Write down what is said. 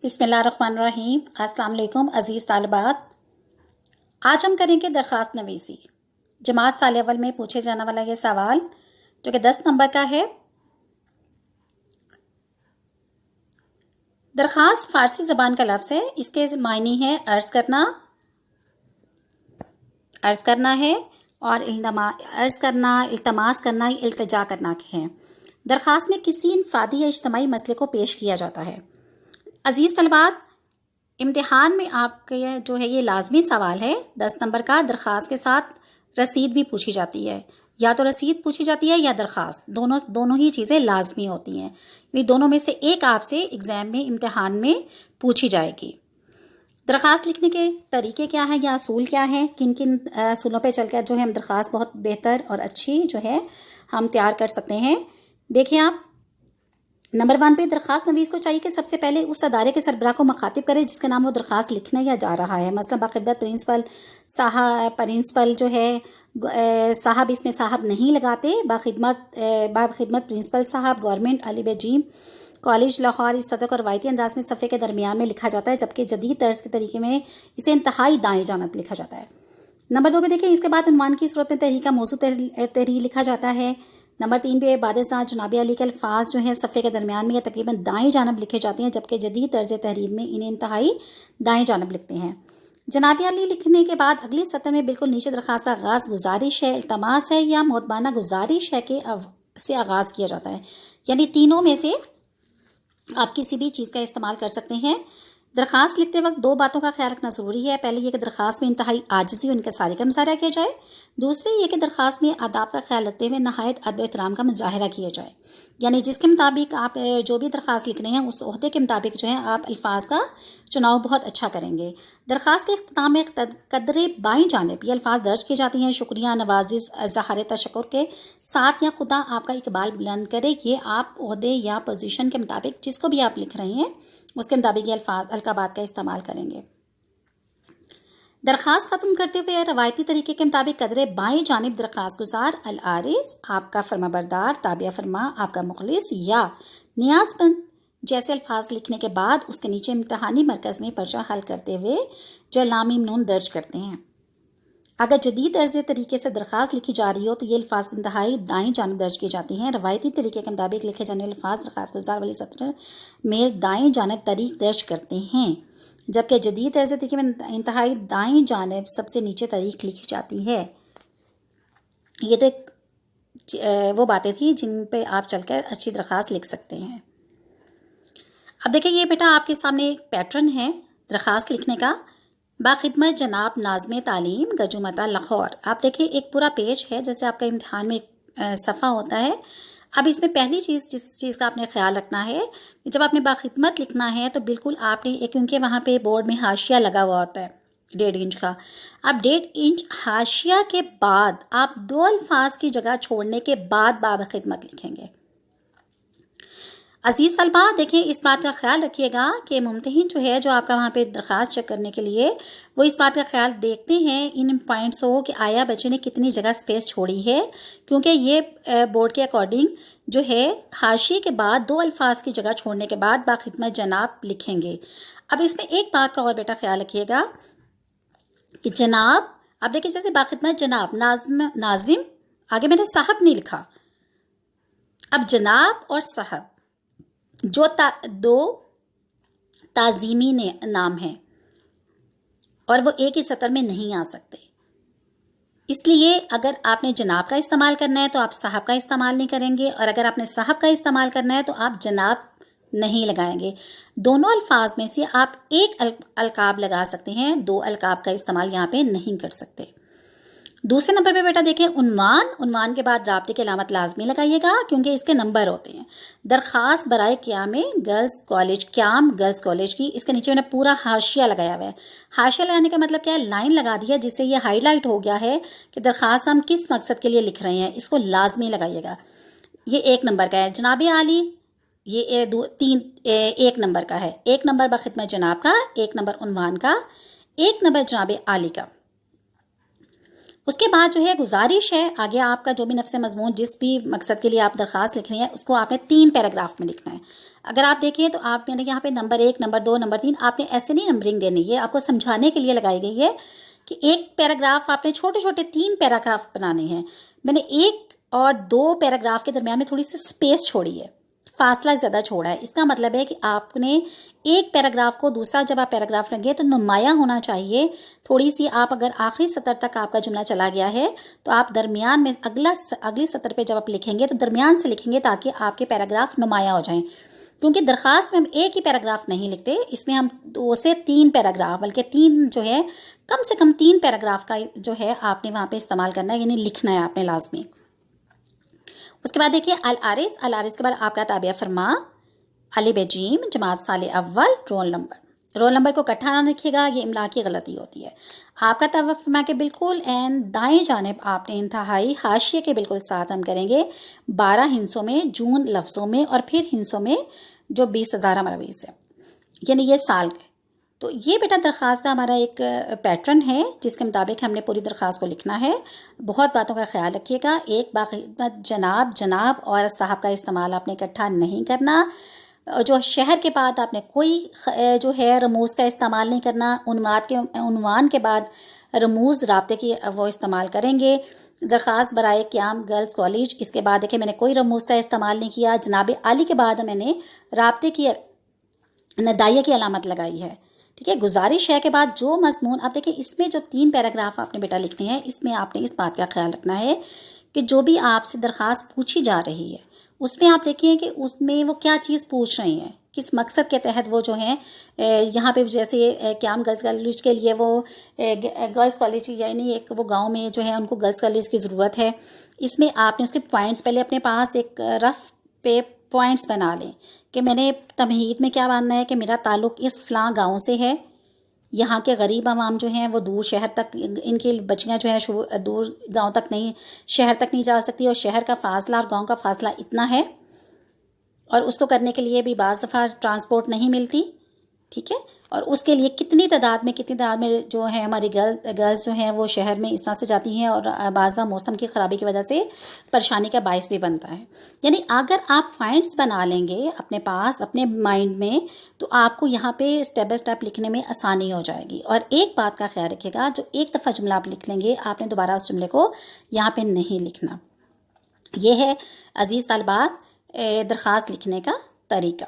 بسم اللہ الرحمن الرحیم۔ السلام علیکم عزیز طالبات، آج ہم کریں گے درخواست نویسی۔ جماعت سال اول میں پوچھے جانے والا یہ سوال جو کہ 10 نمبر کا ہے۔ درخواست فارسی زبان کا لفظ ہے، اس کے معنی ہے عرض کرنا ہے اور عرض کرنا، التماس کرنا، التجا کرنا ہے۔ درخواست میں کسی انفرادی یا اجتماعی مسئلے کو پیش کیا جاتا ہے۔ عزیز طلبات، امتحان میں آپ کے جو ہے یہ لازمی سوال ہے 10 نمبر کا۔ درخواست کے ساتھ رسید بھی پوچھی جاتی ہے، یا تو رسید پوچھی جاتی ہے یا درخواست، دونوں ہی چیزیں لازمی ہوتی ہیں، یعنی دونوں میں سے ایک آپ سے ایگزام میں، امتحان میں پوچھی جائے گی۔ درخواست لکھنے کے طریقے کیا ہیں یا اصول کیا ہیں، کن کن اصولوں پہ چل کر جو ہے ہم درخواست بہت بہتر اور اچھی جو ہے ہم تیار کر سکتے ہیں۔ دیکھیں آپ، نمبر 1 پہ درخواست نویس کو چاہیے کہ سب سے پہلے اس ادارے کے سربراہ کو مخاطب کرے جس کے نام وہ درخواست لکھنے یا جا رہا ہے۔ مثلا باخدمت پرنسپل جو ہے صاحب، اس میں صاحب نہیں لگاتے، باخدمت پرنسپل صاحب، گورنمنٹ علی بجیم کالج لاہور، اس صدر کو روایتی انداز میں صفحے کے درمیان میں لکھا جاتا ہے، جبکہ جدید طرز کے طریقے میں اسے انتہائی دائیں جانب لکھا جاتا ہے۔ نمبر 2 پہ دیکھیں، اس کے بعد عنوان کی صورت میں تحریر کا موضوع تحریر لکھا جاتا ہے۔ نمبر 3 پہ بعد ازاں جناب علی کے الفاظ جو ہیں صفحے کے درمیان میں یا تقریباً دائیں جانب لکھے جاتے ہیں، جبکہ جدید طرز تحریر میں انہیں انتہائی دائیں جانب لکھتے ہیں۔ جناب علی لکھنے کے بعد اگلی سطر میں بالکل نیچے درخواست کا آغاز گزارش ہے، التماس ہے یا مؤدبانہ گزارش ہے سے آغاز کیا جاتا ہے، یعنی تینوں میں سے آپ کسی بھی چیز کا استعمال کر سکتے ہیں۔ درخواست لکھتے وقت 2 باتوں کا خیال رکھنا ضروری ہے۔ پہلے یہ کہ درخواست میں انتہائی عاجزی اور انکساری کا مظاہرہ کیا جائے، دوسرے یہ کہ درخواست میں آداب کا خیال رکھتے ہوئے نہایت ادب و احترام کا مظاہرہ کیا جائے، یعنی جس کے مطابق آپ جو بھی درخواست لکھ رہے ہیں اس عہدے کے مطابق جو ہے آپ الفاظ کا چناؤ بہت اچھا کریں گے۔ درخواست کے اختتام میں قدر بائیں جانب یہ الفاظ درج کیے جاتے ہیں: شکریہ، نوازش، اظہار تشکر کے ساتھ، یا خدا آپ کا اقبال بلند کرے۔ یہ آپ عہدے یا پوزیشن کے مطابق جس کو بھی آپ لکھ رہے ہیں اس کے مطابق یہ القابات کا استعمال کریں گے۔ درخواست ختم کرتے ہوئے روایتی طریقے کے مطابق قدر بائیں جانب درخواست گزار العارض، آپ کا فرما بردار، تابع فرما، آپ کا مخلص یا نیاز مند جیسے الفاظ لکھنے کے بعد اس کے نیچے امتحانی مرکز میں پرچہ حل کرتے ہوئے جو لام میم نون درج کرتے ہیں۔ اگر جدید طرز طریقے سے درخواست لکھی جا رہی ہو تو یہ الفاظ انتہائی دائیں جانب درج کی جاتی ہیں۔ روایتی طریقے کے مطابق لکھے جانے والے الفاظ درخواست گزار والی سطر میں دائیں جانب تاریخ درج کرتے ہیں، جبکہ جدید طرز طریقے میں انتہائی دائیں جانب سب سے نیچے تاریخ لکھی جاتی ہے۔ یہ تو وہ باتیں تھیں جن پہ آپ چل کر اچھی درخواست لکھ سکتے ہیں۔ اب دیکھیں، یہ بیٹا آپ کے سامنے ایک پیٹرن ہے درخواست لکھنے کا۔ باخدمت جناب ناظم تعلیم گجومتا لاہور، آپ دیکھیں ایک پورا پیج ہے، جیسے آپ کا امتحان میں ایک صفحہ ہوتا ہے۔ اب اس میں پہلی چیز جس چیز کا آپ نے خیال رکھنا ہے، جب آپ نے باخدمت لکھنا ہے تو بالکل آپ نے، کیونکہ وہاں پہ بورڈ میں حاشیہ لگا ہوا ہوتا ہے 1.5 انچ کا، اب 1.5 انچ حاشیہ کے بعد آپ 2 الفاظ کی جگہ چھوڑنے کے بعد باخدمت لکھیں گے۔ عزیز طلبہ، دیکھیں اس بات کا خیال رکھیے گا کہ ممتحن جو ہے، جو آپ کا وہاں پہ درخواست چیک کرنے کے لیے، وہ اس بات کا خیال دیکھتے ہیں ان پوائنٹس ہو کہ آیا بچے نے کتنی جگہ سپیس چھوڑی ہے، کیونکہ یہ بورڈ کے اکارڈنگ جو ہے حاشیے کے بعد 2 الفاظ کی جگہ چھوڑنے کے بعد باخدمت جناب لکھیں گے۔ اب اس میں ایک بات کا اور بیٹا خیال رکھیے گا کہ جناب، اب دیکھیں جیسے باخدمت جناب ناظم، آگے میں نے صاحب نہیں لکھا، اب جناب اور صاحب جو 2 تعظیمی نام ہیں اور وہ ایک ہی سطر میں نہیں آ سکتے، اس لیے اگر آپ نے جناب کا استعمال کرنا ہے تو آپ صاحب کا استعمال نہیں کریں گے، اور اگر آپ نے صاحب کا استعمال کرنا ہے تو آپ جناب نہیں لگائیں گے۔ دونوں الفاظ میں سے آپ ایک القاب لگا سکتے ہیں، 2 القاب کا استعمال یہاں پہ نہیں کر سکتے۔ دوسرے نمبر پہ بیٹا دیکھیں عنوان کے بعد رابطے کی علامت لازمی لگائیے گا، کیونکہ اس کے نمبر ہوتے ہیں۔ درخواست برائے قیام گرلز کالج، قیام گرلز کالج کی، اس کے نیچے میں نے پورا حاشیہ لگایا ہوا ہے۔ حاشیہ لگانے کا مطلب کیا ہے؟ لائن لگا دیا جس سے یہ ہائی لائٹ ہو گیا ہے کہ درخواست ہم کس مقصد کے لیے لکھ رہے ہیں، اس کو لازمی لگائیے گا۔ یہ 1 نمبر کا ہے۔ جناب عالی، یہ 1 نمبر کا ہے۔ 1 نمبر باخدمت جناب کا، 1 نمبر عنوان کا، 1 نمبر جناب عالی کا۔ اس کے بعد جو ہے گزارش ہے، آگے آپ کا جو بھی نفس مضمون جس بھی مقصد کے لیے آپ درخواست لکھ رہی ہیں اس کو آپ نے 3 پیراگراف میں لکھنا ہے۔ اگر آپ دیکھیں تو آپ نے یہاں پہ نمبر 1 نمبر 2 نمبر 3 آپ نے ایسے نہیں نمبرنگ دینی ہے، آپ کو سمجھانے کے لیے لگائی گئی ہے کہ ایک پیراگراف آپ نے چھوٹے چھوٹے 3 پیراگراف بنانے ہیں۔ میں نے 1 اور 2 پیراگراف کے درمیان میں تھوڑی سی اسپیس چھوڑی ہے، فاصلہ زیادہ چھوڑا ہے۔ اس کا مطلب ہے کہ آپ نے ایک پیراگراف کو دوسرا جب آپ پیراگراف رکھیں تو نمایاں ہونا چاہیے تھوڑی سی۔ آپ اگر آخری سطر تک آپ کا جملہ چلا گیا ہے تو آپ درمیان میں اگلی سطر پہ جب آپ لکھیں گے تو درمیان سے لکھیں گے تاکہ آپ کے پیراگراف نمایاں ہو جائیں، کیونکہ درخواست میں ہم ایک ہی پیراگراف نہیں لکھتے، اس میں ہم 2 سے 3 پیراگراف بلکہ 3 جو ہے کم سے کم 3 پیراگراف کا جو ہے آپ نے وہاں پہ استعمال کرنا ہے، یعنی لکھنا ہے آپ نے لازمی۔ اس کے بعد دیکھیے العارض کے بعد آپ کا تابعہ فرما، الف ب جیم، جماعت ثانی اول، رول نمبر کو اکٹھا نہ لکھیے گا، یہ املا کی غلطی ہوتی ہے۔ آپ کا تابعہ فرما کے بالکل دائیں جانب آپ نے انتہائی حاشیے کے بالکل ساتھ ہم کریں گے 12 ہندسوں میں، جون لفظوں میں، اور پھر ہندسوں میں جو 20,000 ہمارا 20 ہے، یعنی یہ سال کا۔ تو یہ بیٹا درخواست کا ہمارا ایک پیٹرن ہے جس کے مطابق ہم نے پوری درخواست کو لکھنا ہے۔ بہت باتوں کا خیال رکھیے گا، ایک باخدمت جناب اور صاحب کا استعمال آپ نے اکٹھا نہیں کرنا۔ جو شہر کے بعد آپ نے کوئی جو ہے رموز کا استعمال نہیں کرنا، عنوان کے بعد رموز رابطے کی وہ استعمال کریں گے۔ درخواست برائے قیام گرلز کالج، اس کے بعد دیکھیں میں نے کوئی رموز کا استعمال نہیں کیا۔ جناب عالی کے بعد میں نے رابطے کی ندائیہ کی علامت لگائی ہے، ٹھیک ہے۔ گزارش ہے کے بعد جو مضمون آپ دیکھیں اس میں جو 3 پیراگراف آپ نے بیٹا لکھنے ہیں، اس میں آپ نے اس بات کا خیال رکھنا ہے کہ جو بھی آپ سے درخواست پوچھی جا رہی ہے اس میں آپ دیکھیں کہ اس میں وہ کیا چیز پوچھ رہی ہیں، کس مقصد کے تحت وہ جو ہیں یہاں پہ جیسے قیام گرلز کالج کے لیے وہ گرلز کالج یعنی ایک وہ گاؤں میں جو ہے ان کو گرلز کالج کی ضرورت ہے۔ اس میں آپ نے اس کے پوائنٹس پہلے اپنے پاس ایک رف پہ پوائنٹس بنا لیں کہ میں نے تمہید میں کیا ماننا ہے کہ میرا تعلق اس فلاں گاؤں سے ہے، یہاں کے غریب عوام جو ہیں وہ دور شہر تک، ان کی بچیاں جو ہیں دور گاؤں تک نہیں، شہر تک نہیں جا سکتی، اور شہر کا فاصلہ اور گاؤں کا فاصلہ اتنا ہے، اور اس کو کرنے کے لیے بھی بعض دفعہ ٹرانسپورٹ نہیں ملتی، ٹھیک ہے۔ اور اس کے لیے کتنی تعداد میں جو ہیں ہماری گرلز جو ہیں وہ شہر میں اس طرح سے جاتی ہیں، اور بعض دفعہ موسم کی خرابی کی وجہ سے پریشانی کا باعث بھی بنتا ہے۔ یعنی اگر آپ پوائنٹس بنا لیں گے اپنے پاس اپنے مائنڈ میں تو آپ کو یہاں پہ اسٹیپ بائی اسٹیپ لکھنے میں آسانی ہو جائے گی۔ اور ایک بات کا خیال رکھیے گا، جو ایک دفعہ جملہ آپ لکھ لیں گے آپ نے دوبارہ اس جملے کو یہاں پہ نہیں لکھنا۔ یہ ہے عزیز طالبات درخواست لکھنے کا طریقہ۔